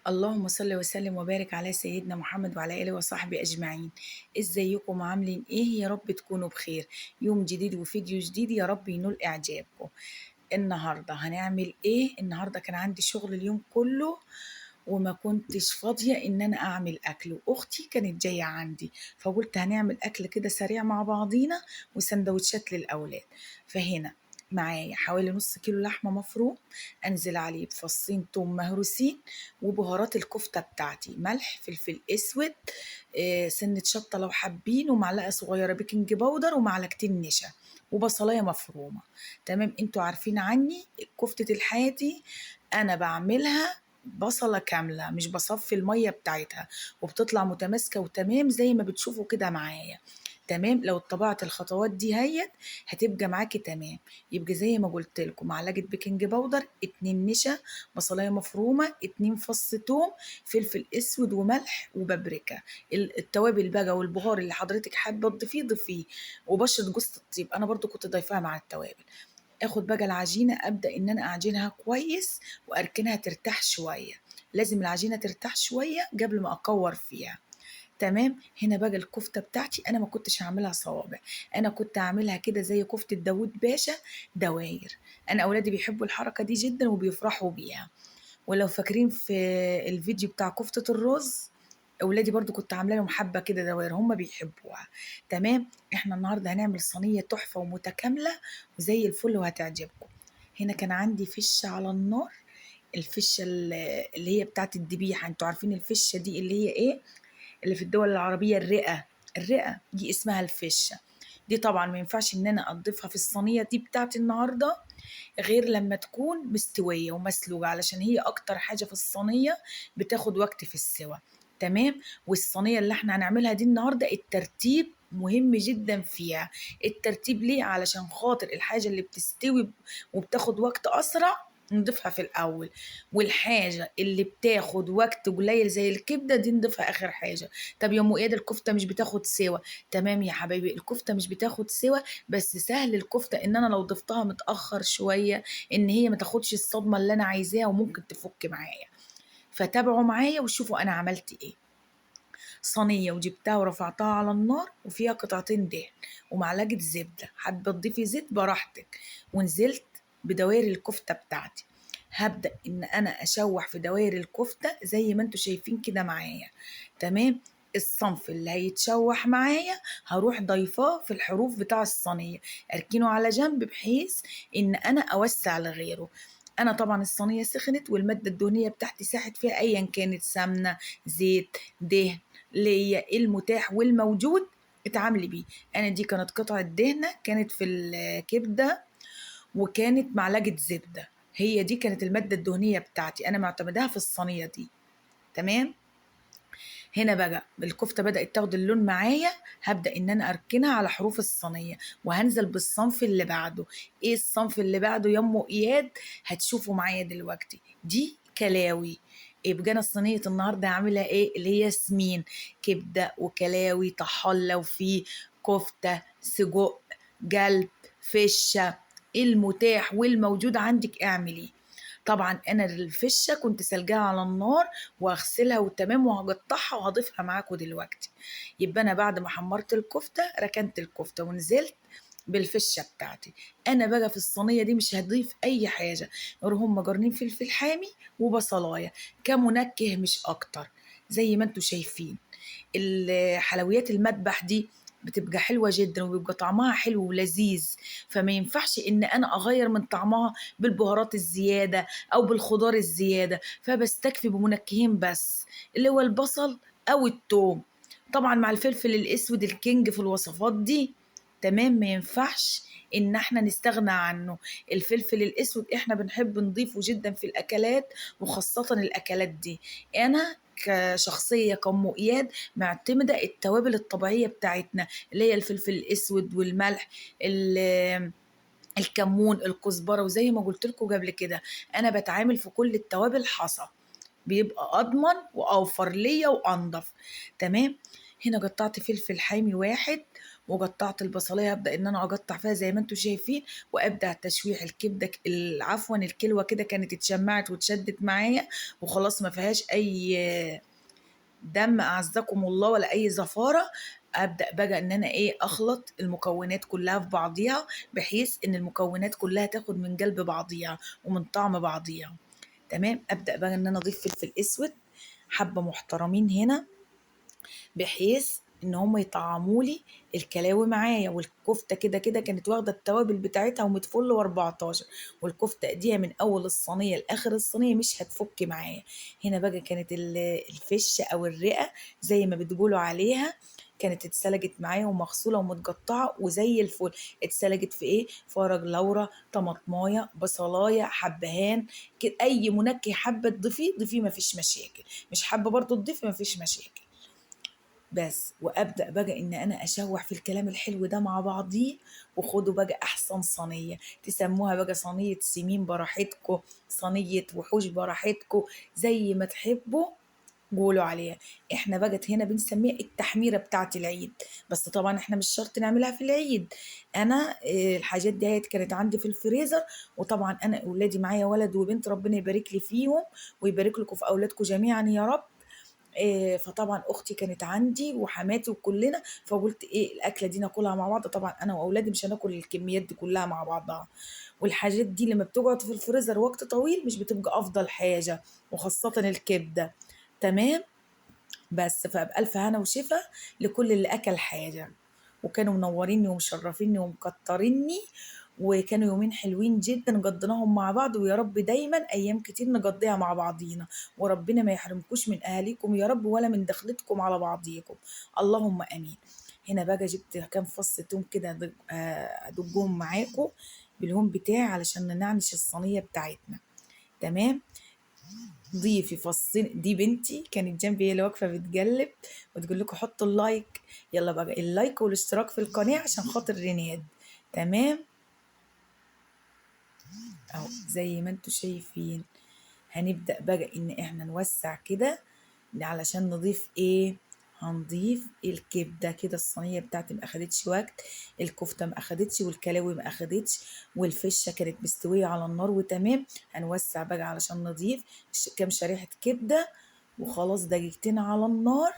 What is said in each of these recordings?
اللهم صل وسلم وبارك على سيدنا محمد وعلى آله وصحبه أجمعين. ازيكم عاملين ايه؟ يا رب تكونوا بخير. يوم جديد وفيديو جديد، يا رب ينول إعجابكم. النهاردة هنعمل ايه؟ النهاردة كان عندي شغل اليوم كله وما كنتش فاضية ان انا اعمل اكل، واختي كانت جاية عندي فقلت هنعمل اكل كده سريع مع بعضينا وسندوتشات للاولاد. فهنا معايا حوالي نص كيلو لحمة مفروم، انزل عليه بفصين توم مهروسين، وبهارات الكفتة بتاعتي ملح فلفل اسود، سنة شطة لو حابين، ومعلقة صغيرة بيكنج باودر، ومعلقتين نشا، وبصلاية مفرومة. تمام، انتوا عارفين عني كفتة الحياتي انا بعملها بصلة كاملة، مش بصفي المية بتاعتها، وبتطلع متماسكة وتمام زي ما بتشوفوا كده معايا. تمام، لو اتبعت الخطوات دي هتبقى معاكي تمام. يبقى زي ما قلت لكم معلقة بيكنج باودر، 2 نشا، بصلاية مفرومة، 2 فص توم، فلفل اسود وملح وبابريكا. التوابل بقى والبهار اللي حضرتك حابة تضيفيه ضيفيه، وبشرة جوز الطيب انا برضو كنت ضايفاها مع التوابل. اخد بقى العجينة ابدأ ان انا اعجنها كويس واركنها ترتاح شوية. لازم العجينة ترتاح شوية قبل ما اكور فيها. تمام، هنا بقى الكفتة بتاعتي انا ما كنتش هعملها صوابع، انا كنت هعملها كده زي كفتة داوود باشا، دواير. انا اولادي بيحبوا الحركة دي جدا وبيفرحوا بيها. ولو فاكرين في الفيديو بتاع كفتة الرز، اولادي برضو كنت عامله لهم حبه كده دوائر هم بيحبوها. تمام، احنا النهارده هنعمل صينيه تحفه ومتكامله وزي الفل وهتعجبكم. هنا كان عندي فشه على النار، الفشه اللي هي بتاعت الذبيحه، انتوا عارفين الفشه دي اللي هي ايه؟ اللي في الدول العربيه الرئه، الرئه دي اسمها الفشه. دي طبعا ما ينفعش ان انا اضيفها في الصينيه دي بتاعت النهارده غير لما تكون مستوية ومسلوقة، علشان هي أكتر حاجة في الصينية بتاخد وقت في السوا. تمام، والصينية اللي احنا هنعملها دي النهاردة الترتيب مهم جدا فيها. الترتيب ليه؟ علشان خاطر الحاجة اللي بتستوي وبتاخد وقت أسرع نضيفها في الأول، والحاجة اللي بتاخد وقت قليل زي الكبدة دي نضيفها آخر حاجة. طب يا أم إياد الكفتة مش بتاخد سوا؟ تمام يا حبايبي، الكفتة مش بتاخد سوا، بس سهل الكفتة ان انا لو ضفتها متأخر شوية ان هي ما تاخدش الصدمة اللي انا عايزاها وممكن تفك معايا. فتابعوا معايا وشوفوا انا عملت ايه. صينية وجبتها ورفعتها على النار وفيها قطعتين دهن ومعلقة زبدة، حابة تضيفي زيت براحتك. ونزلت بدوائر الكفتة بتاعتي، هبدأ ان انا اشوح في دوائر الكفتة زي ما انتوا شايفين كده معايا. تمام، الصنف اللي هيتشوح معايا هروح ضيفاه في الحروف بتاع الصينية، اركنه على جنب بحيث ان انا اوسع لغيره. انا طبعا الصينية سخنت والمادة الدهنية بتاعتي ساحت فيها ايا كانت، سمنة، زيت، دهن، اللي هي المتاح والموجود اتعاملي بيه. انا دي كانت قطعة دهنة كانت في الكبدة، وكانت معلقة زبدة، هي دي كانت المادة الدهنية بتاعتي انا معتمداها في الصينية دي. تمام، هنا بقى الكفتة بدأت تاخد اللون معايا، هبدأ ان انا اركنها على حروف الصينية وهنزل بالصنف اللي بعده. ايه الصنف اللي بعده يا ام اياد؟ هتشوفوا معايا دلوقتي، دي كلاوي. يبقى انا صينية النهاردة هعملها ايه؟ اللي هي سمين، كبدة وكلاوي طحال، لو في كفتة، سجق، قلب، فشة، المتاح والموجود عندك اعملي. طبعا انا الفشه كنت سلقاها على النار واغسلها وتمام وهقطعها وهضيفها معاكم دلوقتي. يبقى انا بعد ما حمرت الكفته ركنت الكفته ونزلت بالفشه بتاعتي. انا بقى في الصينيه دي مش هضيف اي حاجه غير هم جرنين فلفل حامي وبصلايه كمنكه مش اكتر. زي ما انتوا شايفين الحلويات المذبح دي بتبقى حلوة جدا وبيبقى طعمها حلو ولذيذ، فما ينفعش ان انا اغير من طعمها بالبهارات الزيادة او بالخضار الزيادة، فبستكفي بمنكهين بس، اللي هو البصل او التوم، طبعا مع الفلفل الاسود الكينج في الوصفات دي. تمام، ما ينفعش ان احنا نستغنى عنه. الفلفل الاسود احنا بنحب نضيفه جدا في الاكلات، وخاصة الاكلات دي. انا كشخصية كأم إياد معتمدة التوابل الطبيعية بتاعتنا، اللي هي الفلفل الأسود والملح، الكمون، الكزبرة، وزي ما قلت لكم قبل كده أنا بتعامل في كل التوابل حصى، بيبقى أضمن وأوفر ليا وأنضف. تمام، هنا قطعت فلفل حامي واحد، وقطعت البصلية هبدأ ان انا اقطع فيها زي ما انتم شايفين، وابدأ تشويح الكبدة عفوا الكلوة كده كانت اتشمعت واتشدت معايا وخلاص ما فيهاش اي دم اعزكم الله ولا اي زفارة. ابدا بقى ان انا اخلط المكونات كلها في بعضيها، بحيث ان المكونات كلها تاخد من قلب بعضيها ومن طعم بعضيها. تمام. ابدا بقى ان انا اضيف فلفل اسود حبه محترمين هنا، بحيث ان هم يطعموا لي الكلاوي معايا. والكفته كده كده كانت واخده التوابل بتاعتها ومتفل و14، والكفته ايديها من اول الصينيه لاخر الصينيه مش هتفك معايا. هنا بقى كانت الفشه او الرئه زي ما بتقولوا عليها، كانت اتسلجت معايا ومغسوله ومتقطعه وزي الفل. اتسلجت في فرج لورا، طماطمايه، بصلايه، حبهان كده، اي منكه حابه تضيفيه ضيفيه مفيش مشاكل، مش حابه برضو تضيفي مفيش مشاكل. بس وابدا بقى ان انا اشوح في الكلام الحلو ده مع بعضيه. وخدوا بقى احسن صينيه، تسموها بقى صينيه سمين براحتكم، صينيه وحوش براحتكم، زي ما تحبوا قولوا عليها. احنا بقى هنا بنسميها التحميره بتاعه العيد، بس طبعا احنا مش شرط نعملها في العيد. انا الحاجات دي كانت عندي في الفريزر، وطبعا انا اولادي معايا ولد وبنت، ربنا يبارك لي فيهم ويبارك لكم في اولادكم جميعا يا رب. فطبعا اختي كانت عندي وحماتي وكلنا، فقلت الاكله دي ناكلها مع بعض. طبعا انا واولادي مش هناكل الكميات دي كلها مع بعضها، والحاجات دي لما بتقعد في الفريزر وقت طويل مش بتبقى افضل حاجه، وخاصه الكبده. تمام. بس فبألف هنا وشفا لكل اللي أكل حاجة، وكانوا منوريني ومشرفيني ومكتريني، وكانوا يومين حلوين جدا قضيناهم مع بعض. ويا رب دايما أيام كتير نقضيها مع بعضينا، وربنا ما يحرمكوش من أهاليكم يا رب ولا من دخلتكم على بعضيكم، اللهم أمين. هنا بقى جبت كام فص توم كده أدجهم معاكم بالهون بتاعي علشان ننعنش الصينية بتاعتنا. تمام. ضيفي فصين، دي بنتي كانت جنبي هي اللي واقفه بتقلب وتقول لكم حطوا اللايك. يلا بقى اللايك والاشتراك في القناه عشان خاطر ريناد. تمام. اهو زي ما انتوا شايفين. هنبدأ بقى ان احنا نوسع كده علشان نضيف هنضيف الكبدة كده. الصينية بتاعتي ما اخدتش وقت، الكفتة ما اخدتش، والكلاوي ما اخدتش، والفشة كانت مستوية على النار وتمام. هنوسع بقى علشان نضيف كام شريحة كبدة، وخلاص دقيقتين على النار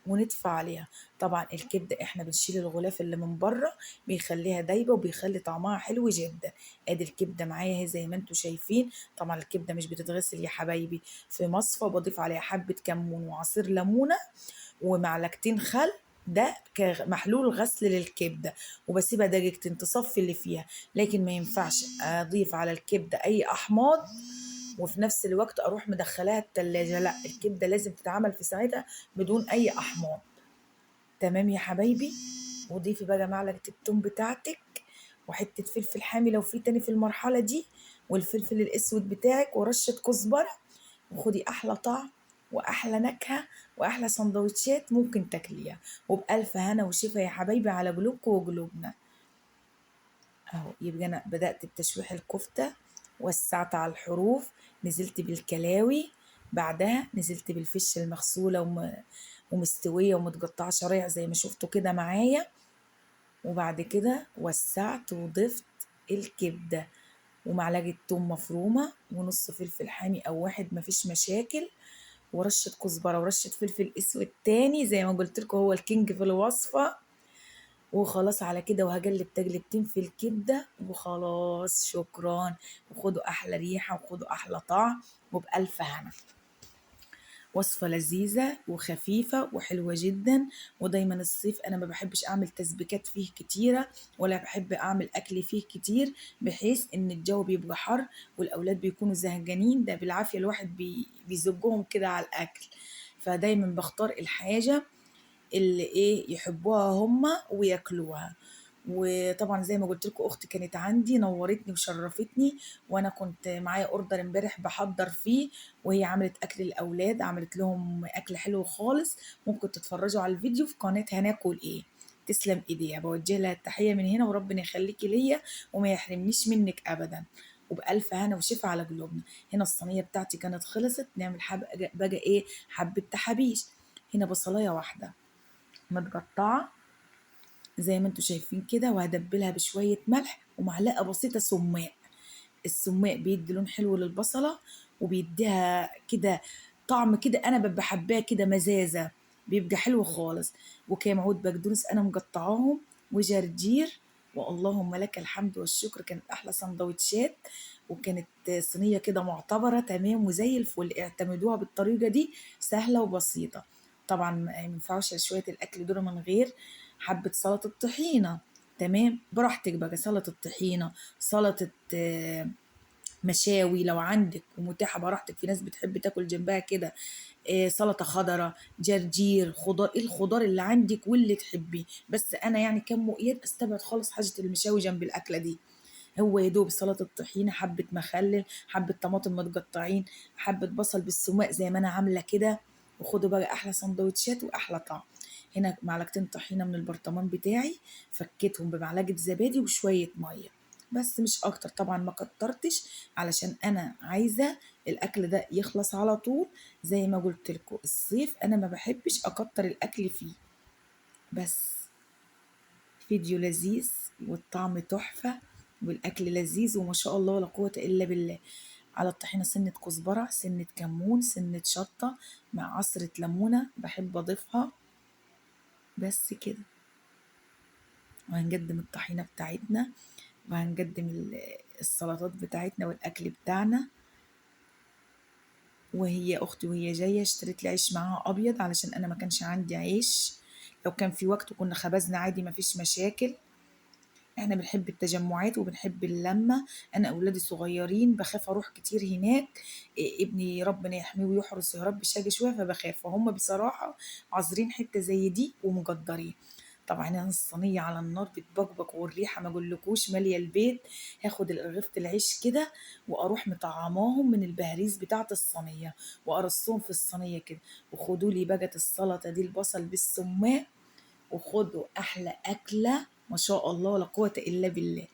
وندفع عليها. طبعا الكبده احنا بنشيل الغلاف اللي من بره، بيخليها دايبه وبيخلي طعمها حلو جدا. ادي الكبده معايا اهي زي ما انتم شايفين. طبعا الكبده مش بتتغسل يا حبايبي، في مصفى بضيف عليها حبه كمون وعصير ليمونه ومعلقتين خل، ده كمحلول غسل للكبده، وبسيبها دقيقتين تصفي اللي فيها. لكن ما ينفعش اضيف على الكبده اي احماض وفي نفس الوقت اروح مدخلاها التلاجة، لا الكبده لازم تتعمل في ساعتها بدون اي احماض. تمام يا حبايبي. وضيفي بقى معلقه التوم بتاعتك، وحته فلفل حامي لو في تاني في المرحله دي، والفلفل الاسود بتاعك، ورشه كزبره، وخدي احلى طعم واحلى نكهه واحلى سندوتشات ممكن تاكليها. وبالف هنا وشفا يا حبايبي على قلوبكم وقلوبنا. اهو يبقى انا بدأت بتشويح الكفتة، وسعت على الحروف، نزلت بالكلاوي، بعدها نزلت بالفش المغسولة ومستوية ومتقطعة شرايح زي ما شفتوا كده معايا. وبعد كده وسعت وضفت الكبدة، ومعلقة توم مفرومة، ونص فلفل حامي أو واحد مفيش مشاكل، ورشة كزبرة ورشة فلفل أسود تاني زي ما قلت لكم هو الكينج في الوصفة. وخلاص على كده، وهقلب تقلبتين في الكبدة وخلاص شكرا. وخدوا أحلى ريحة وخدوا أحلى طعم وبألف هنا. وصفة لذيذة وخفيفة وحلوة جدا. ودايما الصيف أنا ما بحبش أعمل تسبيكات فيه كتيرة، ولا بحب أعمل أكل فيه كتير، بحيث إن الجو بيبقى حر والأولاد بيكونوا زهقانين، ده بالعافية الواحد بيزجهم كده على الأكل. فدايما بختار الحاجة اللي يحبوها هما وياكلوها. وطبعا زي ما قلت لكم اختي كانت عندي نورتني وشرفتني، وانا كنت معايا اوردر امبارح بحضر فيه، وهي عملت اكل الاولاد، عملت لهم اكل حلو خالص. ممكن تتفرجوا على الفيديو في قناه هناكل تسلم ايديها، بوجه لها التحيه من هنا، وربنا يخليكي ليا وما يحرمنيش منك ابدا. وبألف هنا وشفا على قلوبنا. هنا الصينيه بتاعتي كانت خلصت، نعمل بقى حبه تحابيش. هنا بصلايه واحده متقطعة زي ما انتوا شايفين كده، وهدبلها بشوية ملح ومعلقة بسيطة سماق. السماق بيدي لون حلو للبصلة، وبيديها كده طعم كده، انا ببقى حباه كده مزازة، بيبقى حلو خالص. وكام عود بقدونس انا مقطعاهم، وجرجير. واللهم لك الحمد والشكر، كانت احلى سندوتشات، وكانت صينية كده معتبرة تمام وزي الفل. اعتمدوها بالطريقة دي، سهلة وبسيطة. طبعا ما ينفعش شوية الاكل دول من غير حبة سلطة طحينة. تمام، براحتك بقى، سلطة طحينة، سلطة مشاوي لو عندك ومتاحة براحتك. في ناس بتحب تاكل جنبها كده سلطة خضرة، جرجير، خضار، ايه الخضار اللي عندك واللي تحبيه. بس انا يعني كم مقيت استبعد خالص حاجة المشاوي جنب الاكلة دي. هو يا دوب سلطة طحينة، حبة مخلل، حبة طماطم متقطعين، حبة بصل بالسماق زي ما أنا عاملة كده. وخدوا بقى أحلى سندوتشات وأحلى طعم. هنا معلقتين طحينة من البرطمان بتاعي، فكيتهم بمعلقة زبادي وشوية مية، بس مش أكتر طبعا، ما كترتش علشان أنا عايزة الأكل ده يخلص على طول. زي ما قلت لكم الصيف أنا ما بحبش أكتر الأكل فيه. بس فيديو لذيذ والطعم تحفة والأكل لذيذ وما شاء الله ولا قوة إلا بالله. على الطحينة سنة كزبرة، سنة كمون، سنة شطة، مع عصرة ليمونة بحب أضيفها. بس كده. وهنقدم الطحينة بتاعتنا، وهنقدم السلطات بتاعتنا والأكل بتاعنا. وهي أختي وهي جاية اشتريت لي عيش معاها أبيض علشان أنا ما كانش عندي عيش. لو كان في وقت كنا خبزنا عادي، ما فيش مشاكل. احنا بنحب التجمعات وبنحب اللمة. انا اولادي صغيرين، بخاف اروح كتير هناك. ابني ربنا يحميه ويحرس يا رب شاجي شوية، فبخاف. فهم بصراحة عاذرين حتة زي دي ومقدرين. طبعا انا الصينية على النار بتبقبق، والريحة ما اقولكوش مالية البيت. هاخد رغيفة العيش كده واروح مطعماهم من البهاريز بتاعة الصينية، وارصهم في الصينية كده. وخدوا لي بقى السلطة دي البصل بالسماق، وخدوا احلى اكله ما شاء الله ولا قوه الا بالله.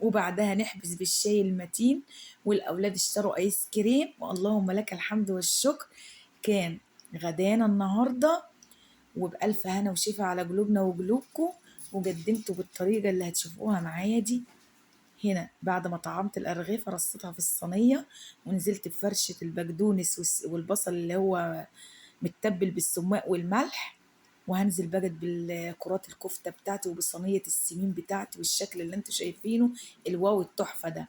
وبعدها نحبس بالشاي المتين. والاولاد اشتروا ايس كريم، واللهم لك الحمد والشكر. كان غدانا النهارده، وبألف هنا وشفا على قلوبنا وقلوبكم. وقدمته بالطريقه اللي هتشوفوها معايا دي. هنا بعد ما طعمت الأرغفة رصيتها في الصينية، ونزلت بفرشة البقدونس والبصل اللي هو متبل بالسماق والملح. وهنزل بقى بالكرات الكفتة بتاعتي وبصينية السمين بتاعتي والشكل اللي انتوا شايفينه الواو التحفة ده.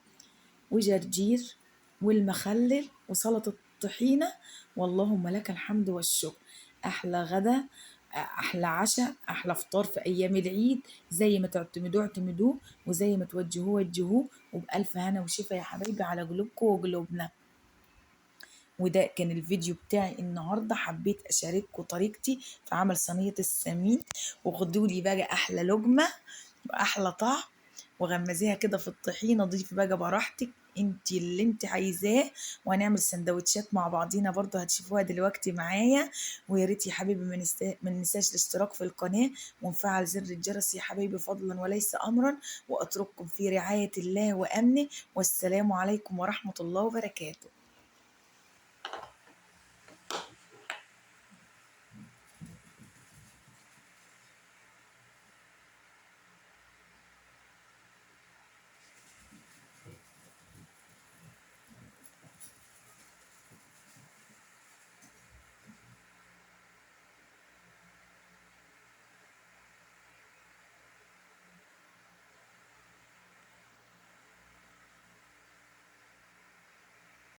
وجرجير والمخلل وسلطة الطحينة. واللهم لك الحمد والشكر. أحلى غدا، أحلى عشاء، أحلى فطار في أيام العيد. زي ما تعتمدوه اعتمدوه، وزي ما توجهوه وجهوه. وبألف هنا وشفا يا حبايبي على قلوبكم وقلوبنا. وده كان الفيديو بتاعي النهاردة، حبيت أشارككم طريقتي في عمل صينية السمين. وخدوا لي بقى أحلى لقمة وأحلى طعم، وغمزيها كده في الطحينة، ضيفي بقى براحتك انت اللي انت عايزاه. وهنعمل سندوتشات مع بعضينا برضو هتشوفوها دلوقتي معايا. ويا ريت يا حبيبي ما ننساش الاشتراك في القناة ونفعل زر الجرس يا حبيبي، فضلا وليس أمرا. وأترككم في رعاية الله وأمنه، والسلام عليكم ورحمة الله وبركاته.